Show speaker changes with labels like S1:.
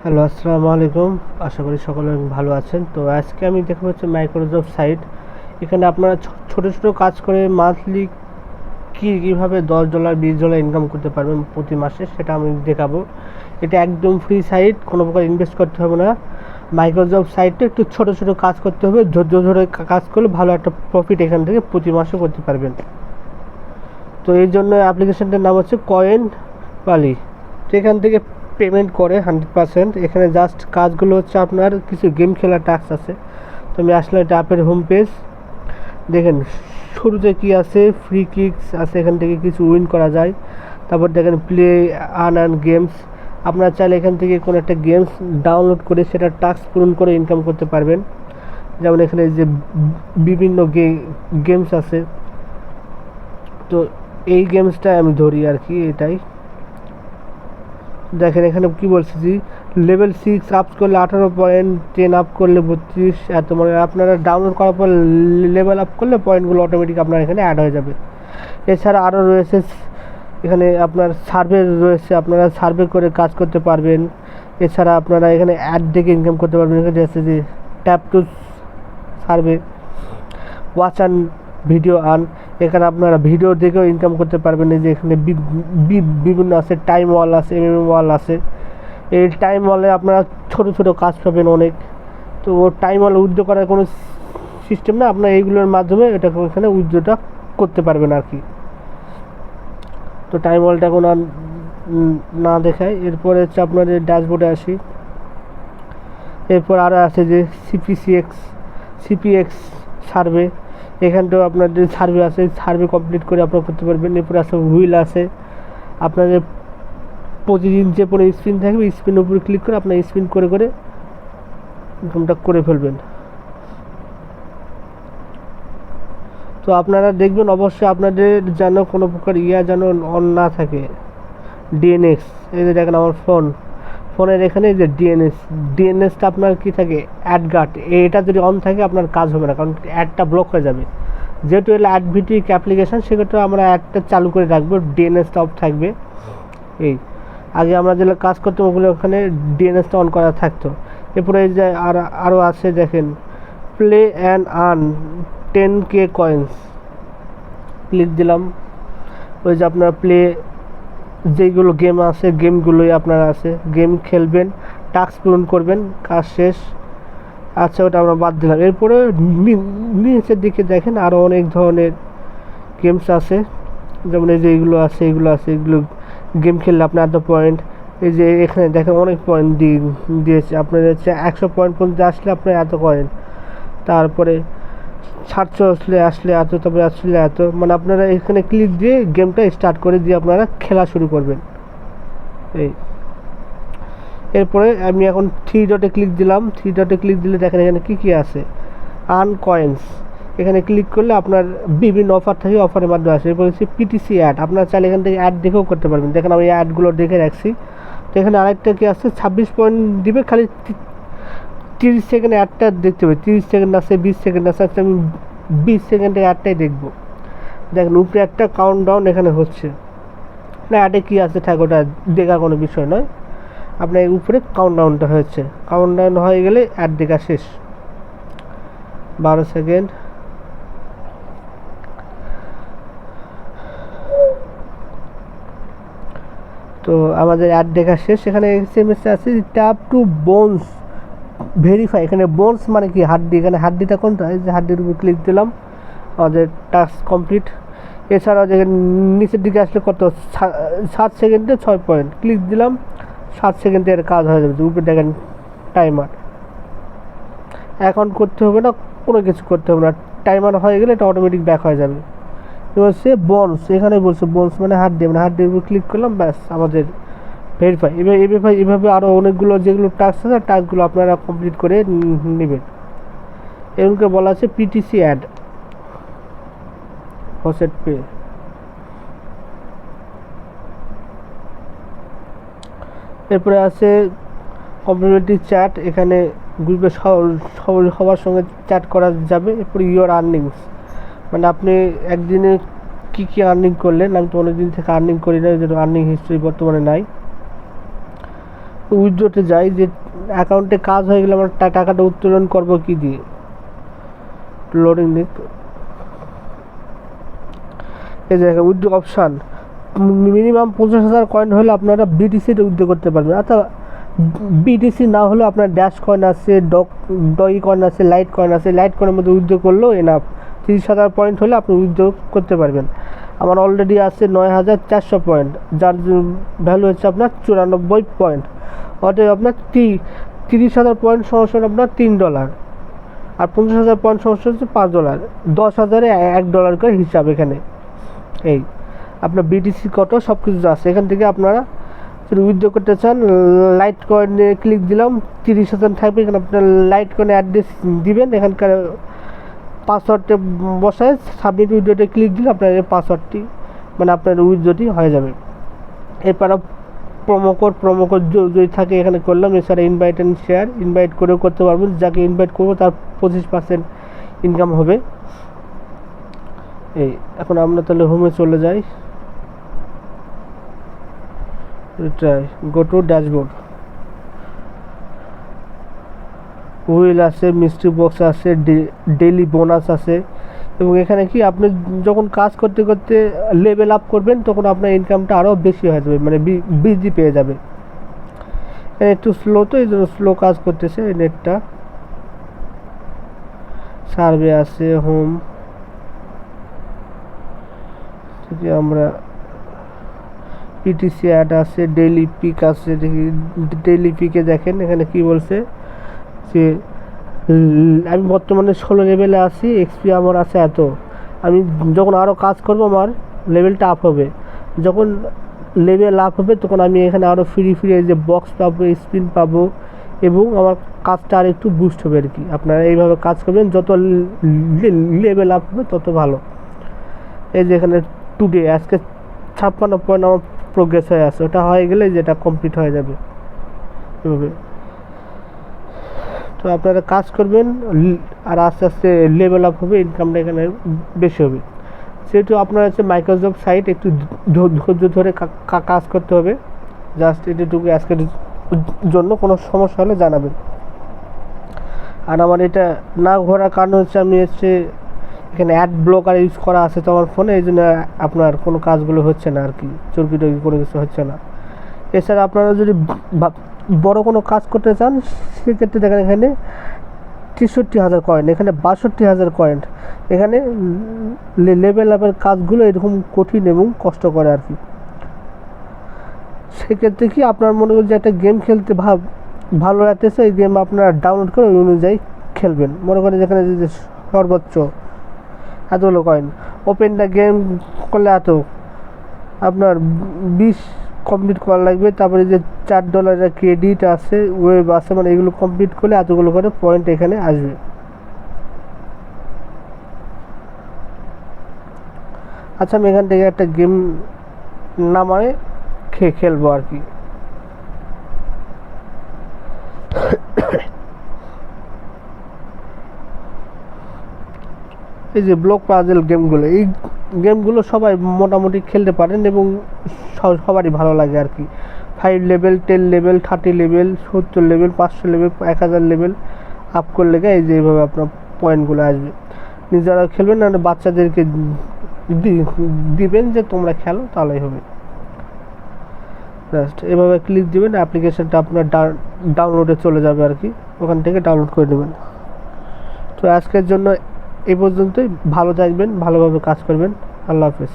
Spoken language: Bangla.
S1: হ্যালো, আসসালামু আলাইকুম। আশা করি সকলে ভালো আছেন। তো আজকে আমি দেখাবো হচ্ছে মাইক্রোসফট সাইট। এখানে আপনারা ছোট ছোট কাজ করে মান্থলি কীভাবে $10 $20 ইনকাম করতে পারবেন প্রতি মাসে, সেটা আমি দেখাবো। এটা একদম ফ্রি সাইট, কোনো প্রকার ইনভেস্ট করতে হবে না। মাইক্রোসফট সাইটে একটু ছোট ছোট কাজ করতে হবে, ধৈর্য ধরে কাজ করলে ভালো একটা প্রফিট এখান থেকে প্রতি মাসে করতে পারবেন। তো এই জন্য অ্যাপ্লিকেশনটার নাম হচ্ছে কয়েন পালি। তো এখান থেকে পেমেন্ট করে 100%। এখানে জাস্ট কাজগুলো হচ্ছে আপনার কিছু গেম খেলার টাস্ক আছে। তো আমি আসলে এটা অ্যাপের হোম পেজ দেখেন, শুরুতে কি আছে, ফ্রি কিক্স আছে, এখান থেকে কিছু উইন করা যায়। তারপর দেখেন প্লে আর্ন গেমস, আপনারা চাইলে এখান থেকে কোনো একটা গেমস ডাউনলোড করে সেটা টাস্ক পূরণ করে ইনকাম করতে পারবেন। যেমন এখানে যে বিভিন্ন গেমস আছে, তো এই গেমসটা আমি ধরি আর কি। এটাই দেখেন এখানে কি বলছি যে লেভেল 6 আপ করলে 18 পয়েন্ট, 10 আপ করলে 32, এত মানে আপনারা ডাউনলোড করার পর লেভেল আপ করলে পয়েন্টগুলো অটোমেটিক আপনার এখানে অ্যাড হয়ে যাবে। এছাড়া আরও রয়েছে এখানে আপনার সার্ভে রয়েছে, আপনারা সার্ভে করে কাজ করতে পারবেন। এছাড়া আপনারা এখানে অ্যাড দেখে ইনকাম করতে পারবেন। এখানে আছে যে tap two survey, watch and video earn, এখানে আপনারা ভিডিও দেখেও ইনকাম করতে পারবেন। এই যে এখানে বিভিন্ন আছে, টাইম ওয়াল আছে, এমএম ওয়াল আছে। এই টাইম ওয়ালে আপনারা ছোটো ছোটো কাজ পাবেন অনেক। তো টাইম ওয়াল উইথড্র করার কোনো সিস্টেম না, আপনার এইগুলোর মাধ্যমে এটা এখানে উইথড্রটা করতে পারবেন আর কি। তো টাইম ওয়ালটা এখন আর না দেখায়। এরপরে হচ্ছে আপনাদের ড্যাশবোর্ডে আসি। এরপর আরও আছে যে সিপিএক্স সার্ভে, এখানটাও আপনাদের সার্ভে আছে, সার্ভে কমপ্লিট করে আপনারা করতে পারবেন। এরপরে আছে হুইল আছে, আপনাদের প্রতিদিন যে কোনো স্পিন থাকবে, স্পিনের উপরে ক্লিক করে আপনার স্পিন করে করে ইনকামটা করে ফেলবেন। তো আপনারা দেখবেন অবশ্যই আপনাদের যেন কোনো প্রকার যেন অন না থাকে। ডিএনএক্স, এই যে দেখেন আমার ফোনের এখানে যে ডিএনএসটা আপনার কি থাকে, অ্যাড গার্ড, এটা যদি অন থাকে আপনার কাজ হবে না, কারণ অ্যাডটা ব্লক হয়ে যাবে। যেহেতু এলো অ্যাড ভিটিক অ্যাপ্লিকেশান, সেক্ষেত্রে আমরা অ্যাডটা চালু করে রাখবো, ডিএনএসটা অফ থাকবে। এই আগে আমরা যেগুলো কাজ করতাম ওগুলো ওখানে ডিএনএসটা অন করা থাকতো। এরপরে এই যে আরও আছে দেখেন play and earn 10K coins, click দিলাম। ওই যে আপনার প্লে যেগুলো গেম আছে, গেমগুলোই আপনারা আছে, গেম খেলবেন, টাস্ক পূরণ করবেন, কাজ শেষ। আচ্ছা, ওটা আমরা বাদ দিলাম। এরপরে নিচের দিকে দেখেন আরও অনেক ধরনের গেমস আছে, যেমন এই যে এগুলো আছে, এগুলো গেম খেললে আপনার এত পয়েন্ট। এই যে এখানে দেখেন অনেক পয়েন্ট দিয়েছে, আপনার হচ্ছে 100 পয়েন্ট পর্যন্ত আসলে আপনার এত কয়েন, তারপরে 700 আসলে এত, তবে আসলে এত, মানে আপনারা এখানে ক্লিক দিয়ে গেমটা স্টার্ট করে দিয়ে আপনারা খেলা শুরু করবেন। এই এরপরে আমি এখন 3 ডটে ক্লিক দিলাম। 3 ডটে ক্লিক দিলে দেখেন এখানে কী আছে, আর্ন কয়েন্স, এখানে ক্লিক করলে আপনার বিভিন্ন অফার থাকে, অফারের মাধ্যমে আসে। এরপর হচ্ছে পিটিসি অ্যাড, আপনারা চাইলে এখান থেকে অ্যাড দেখেও করতে পারবেন। দেখেন আমি অ্যাডগুলো দেখে রাখছি। তো এখানে আরেকটা কি আছে, 26 পয়েন্ট দিবে, খালি 30 সেকেন্ড অ্যাডটা দেখতে হবে। 30 সেকেন্ড আছে, 20 সেকেন্ড আছে, আমি 20 সেকেন্ডের অ্যাডটাই দেখবো। দেখেন উপরে একটা কাউন্টডাউন এখানে হচ্ছে না, অ্যাডে কী আছে থাক, ওটা দেখার কোনো বিষয় নয়। আপনার উপরে কাউন্টডাউনটা হয়েছে, কাউন্টডাউন হয়ে গেলে অ্যাড দেখা শেষ। 12 সেকেন্ড। তো আমাদের অ্যাড দেখা শেষ। এখানে এসএমএস আছে ট্যাপ টু বোনস ভেরিফাই, এখানে বোনস মানে কি, হাড্ডি, এখানে হাড্ডিটা কোনটা, এই যে হাড্ডির উপর ক্লিক দিলাম, আমাদের টাস্ক কমপ্লিট। এছাড়াও দেখেন নিচের দিকে আসলে কত, 7 সেকেন্ডে 6 পয়েন্ট, ক্লিক দিলাম, 7 সেকেন্ডে এর কাজ হয়ে যাবে। উপরে দেখেন টাইমার, অ্যাকাউন্ট করতে হবে না, কোনো কিছু করতে হবে না, টাইমার হয়ে গেলে এটা অটোমেটিক ব্যাক হয়ে যাবে। এবার সে বোনস, এখানে বলছে বোনস মানে হাড্ডি, মানে হাড্ডির উপর ক্লিক করলাম, ব্যাস আমাদের ভেরিফাই। এভাবে আরও অনেকগুলো যেগুলো টাস্ক আছে, টাস্কগুলো আপনারা কমপ্লিট করে নেবেন। এগুলোকে বলা আছে পিটিসি অ্যাড, ফসেট পে। এরপরে আছে কমিউনিটি চ্যাট, এখানে গ্রুপে সবার সঙ্গে চ্যাট করা যাবে। এরপরে ইওর আর্নিংস, মানে আপনি একদিনে কী আর্নিং করলেন। আমি তো অনেক দিন থেকে আর্নিং করি না, এই জন্য আর্নিং হিস্ট্রি বর্তমানে নাই। উইথড্রতে যাই, যে অ্যাকাউন্টে কাজ হয়ে গেলে আমার টাকাটা উত্তোলন করব কি দিয়ে। লোডিং দিক, এই জায়গায় উইথড্র অপশান, মিনিমাম 50,000 কয়েন হলে আপনারা বিটিসিতে উইথড্র করতে পারবেন। অর্থাৎ বিটিসি না হলে আপনার ড্যাশ কয়েন আছে, ডই কয়েন আছে, লাইট কয়েন আছে। লাইট কয়েনের মধ্যে উইথড্র করলেও এনাফ। 30,000 পয়েন্ট হলে আপনি উইথড্র করতে পারবেন। আমার অলরেডি আছে 9,400 পয়েন্ট, যার ভ্যালু হচ্ছে আপনার 94 পয়েন্ট। অতএব আপনার 30,000 পয়েন্ট সমান আপনার $3, আর 50,000 পয়েন্ট সমান হচ্ছে $5। 10,000-এ $1 করে হিসাব এখানে। এই আপনার বিটিসি কত সব কিছু আছে এখান থেকে। আপনারা যদি উইথড্র করতে চান, লাইট কয়েনে ক্লিক দিলাম, 30,000 থাকবে। এখানে আপনার লাইট কয়েনে অ্যাড্রেস দিবেন, এখানকার পাসওয়ার্ডটা বসায় সাবমিট উইথড্রোতে ক্লিক দিলে আপনার এই পাসওয়ার্ডটি মানে আপনার উইথড্রোটি হয়ে যাবে। এরপর প্রোমো কোড যদি থাকে এখানে করলাম। এছাড়া ইনভাইট অ্যান্ড শেয়ার, ইনভাইট করেও করতে পারবেন। যাকে ইনভাইট করবো তার 25% ইনকাম হবে। এই এখন আমরা তাহলে হোমে চলে যাই, গো টু ড্যাশবোর্ড। হুইল আছে, মিস্ট্রি বক্স আছে, ডেইলি বোনাস আছে। এবং এখানে কি আপনি যখন কাজ করতে করতে লেভেল আপ করবেন তখন আপনার ইনকামটা আরও বেশি হয়ে যাবে, মানে বৃদ্ধি পেয়ে যাবে। একটু স্লো, তো এই জন্য স্লো কাজ করতেছে এই নেটটা। সার্ভে আছে, হোম থেকে আমরা পিটিসি অ্যাড আছে, ডেইলি পিক আছে। দেখি ডেইলি পিকে দেখেন এখানে কি বলছে যে আমি বর্তমানে 16 লেভেলে আছি, এক্সপি আমার আছে এত। আমি যখন আরও কাজ করব আমার লেভেলটা আপ হবে। যখন লেভেল আপ হবে তখন আমি এখানে আরও ফ্রি যে বক্স পাবো, স্পিন পাবো, এবং আমার কাজটা আর একটু বুস্ট হবে আর কি। আপনারা এইভাবে কাজ করবেন, যত লেভেল আপ হবে তত ভালো। এই যে এখানে টুডে আজকে 56 পয়েন্ট আমার প্রোগ্রেস হয়ে আছে, ওটা হয়ে গেলে যেটা কমপ্লিট হয়ে যাবে এভাবে। তো আপনারা কাজ করবেন আর আস্তে আস্তে লেভেল আপ হবে, ইনকামটা এখানে বেশি হবে। সেহেতু আপনার হচ্ছে মাইক্রোসফট সাইট একটু ধৈর্য ধরে কাজ করতে হবে। জাস্ট এটুকু আজকের জন্য, কোনো সমস্যা হলে জানাবেন। আর আমার এটা না ঘোরার কারণ হচ্ছে আমি হচ্ছে এখানে অ্যাড ব্লকার ইউজ করা আছে তো আমার ফোনে, এই জন্য আপনার কোনো কাজগুলো হচ্ছে না আর কি, চর্বি টর্বি কোনো কিছু হচ্ছে না। এছাড়া আপনারা যদি বড় কোনো কাজ করতে চান সেক্ষেত্রে দেখেন এখানে 63,000 কয়েন, এখানে 62,000 কয়েন। এখানে লেভেল আপের কাজগুলো এরকম কঠিন এবং কষ্ট করে আর কি। সেক্ষেত্রে কি আপনার মনে করেন যে একটা গেম খেলতে ভালো লাগতেছে, এই গেম আপনারা ডাউনলোড করে ওই অনুযায়ী খেলবেন। মনে করেন যেখানে যে সর্বোচ্চ এতগুলো কয়েন, ওপেন দ্য গেম করলে এত আপনার 20 কমপ্লিট করা লাগবে। তারপরে যে $4 ক্রেডিট আছে, ওয়েব আছে, মানে এগুলো কমপ্লিট করলে এতগুলো করে পয়েন্ট এখানে আসবে। আচ্ছা, আমি এখান থেকে একটা গেম নামায় খেলবো আর কি। এই যে ব্লক পাজেল গেমগুলো, এই গেমগুলো সবাই মোটামুটি খেলতে পারেন এবং সবারই ভালো লাগে আর কি। 5 level, 10 level, 30 level, 70 level, 500 level, 1000 level up করলে এই যে এইভাবে আপনার পয়েন্টগুলো আসবে। নিজেরা খেলবেন না, বাচ্চাদেরকে দিবেন যে তোমরা খেলো, তাহলেই হবে। জাস্ট এভাবে ক্লিক দিবেন, অ্যাপ্লিকেশনটা আপনার ডাউনলোডে চলে যাবে আর কি, ওখান থেকে ডাউনলোড করে নেবেন। তো আজকের জন্য এই পর্যন্তই। ভালো থাকবেন, ভালোভাবে কাজ করবেন। আল্লাহ হাফেজ।